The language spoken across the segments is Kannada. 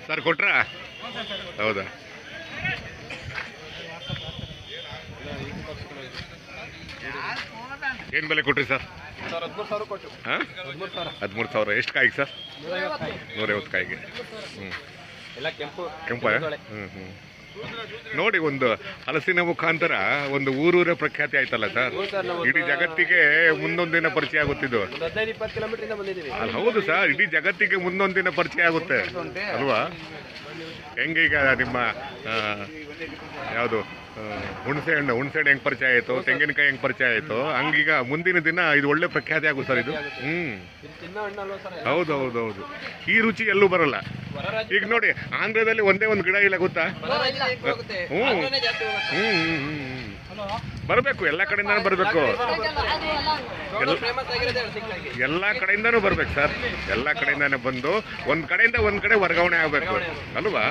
ಸರ್ ಕೊಟ್ರಾ? ಹೌದಾ? ಏನು ಬೆಲೆ ಕೊಟ್ರಿ ಸರ್? 13,000. ಎಷ್ಟು ಕಾಯಿಗೆ ಸರ್? 150 ಕಾಯಿಗೆ. ಕೆಂಪು. ನೋಡಿ, ಒಂದು ಹಲಸಿನ ಮುಖಾಂತರ ಒಂದು ಊರೂರ ಪ್ರಖ್ಯಾತಿ ಆಯ್ತಲ್ಲ ಸರ್. ಇಡೀ ಜಗತ್ತಿಗೆ ಮುಂದೊಂದಿನ ಪರಿಚಯ ಆಗುತ್ತಿದ್ದು. ಅಲ್ಲಿ ಹೌದು ಸರ್, ಇಡೀ ಜಗತ್ತಿಗೆ ಮುಂದೊಂದಿನ ಪರಿಚಯ ಆಗುತ್ತೆ ಅಲ್ವಾ? ಹೆಂಗೀಗ ನಿಮ್ಮ ಯಾವುದು ಹುಣಸೆ ಹಣ್ಣು ಹೆಂಗೆ ಪರಿಚಯ ಆಯಿತು, ತೆಂಗಿನಕಾಯಿ ಹೆಂಗೆ ಪರಿಚಯ ಆಯಿತು, ಹಂಗೀಗ ಮುಂದಿನ ದಿನ ಇದು ಒಳ್ಳೆ ಪ್ರಖ್ಯಾತಿ ಆಗುತ್ತೆ ಸರ್ ಇದು. ಹೌದು. ಈ ರುಚಿ ಎಲ್ಲೂ ಬರಲ್ಲ. ಈಗ ನೋಡಿ, ಆಂಧ್ರದಲ್ಲಿ ಒಂದೇ ಒಂದು ಗಿಡ ಇಲ್ಲ ಗೊತ್ತಾ? ಬರಬೇಕು, ಎಲ್ಲ ಕಡೆಯಿಂದಾನು ಬರಬೇಕು. ಎಲ್ಲ ಕಡೆಯಿಂದಾನು ಬರ್ಬೇಕು ಸರ್. ಎಲ್ಲ ಕಡೆಯಿಂದಾನೇ ಬಂದು ಒಂದ್ ಕಡೆಯಿಂದ ಒಂದ್ ಕಡೆ ವರ್ಗಾವಣೆ ಆಗ್ಬೇಕು ಅಲ್ವಾ?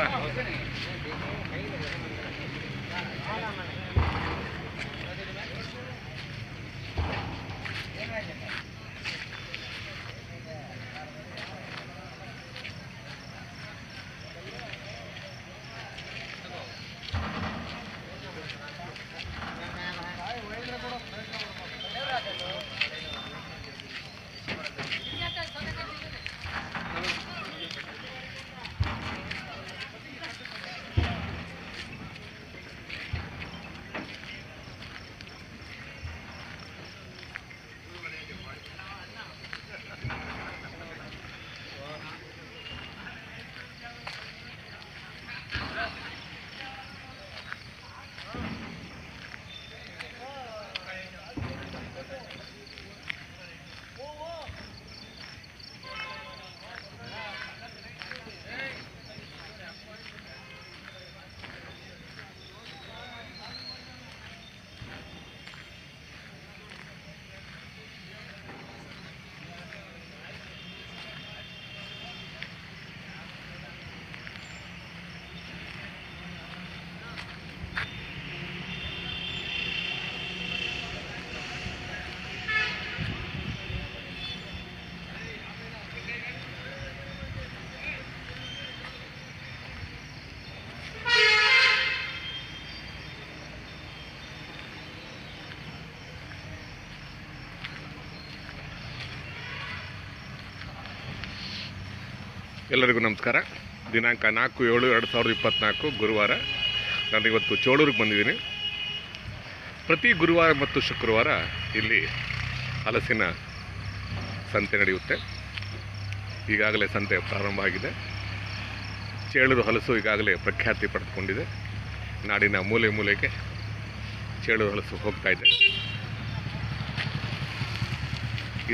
ಎಲ್ಲರಿಗೂ ನಮಸ್ಕಾರ. ದಿನಾಂಕ 4/7/2024 ಗುರುವಾರ. ನಾನಿವತ್ತು ಚೋಳೂರಿಗೆ ಬಂದಿದ್ದೀನಿ. ಪ್ರತಿ ಗುರುವಾರ ಮತ್ತು ಶುಕ್ರವಾರ ಇಲ್ಲಿ ಹಲಸಿನ ಸಂತೆ ನಡೆಯುತ್ತೆ. ಈಗಾಗಲೇ ಸಂತೆ ಪ್ರಾರಂಭ ಆಗಿದೆ. ಚೇಳೂರು ಹಲಸು ಈಗಾಗಲೇ ಪ್ರಖ್ಯಾತಿ ಪಡೆದುಕೊಂಡಿದೆ. ನಾಡಿನ ಮೂಲೆ ಮೂಲೆಗೆ ಚೇಳೂರು ಹಲಸು ಹೋಗ್ತಾ ಇದೆ.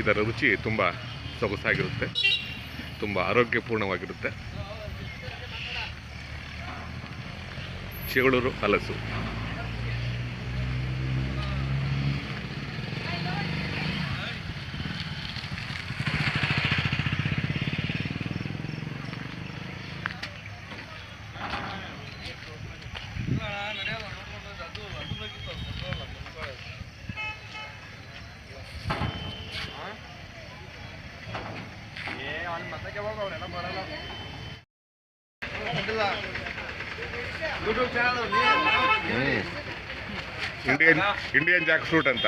ಇದರ ರುಚಿ ತುಂಬ ಸೊಗಸಾಗಿರುತ್ತೆ, ತುಂಬ ಆರೋಗ್ಯಪೂರ್ಣವಾಗಿರುತ್ತೆ. ಚೇಳೂರು ಹಲಸು. ಇಂಡಿಯನ್ ಜಾಕ್ ಫ್ರೂಟ್ ಅಂತ.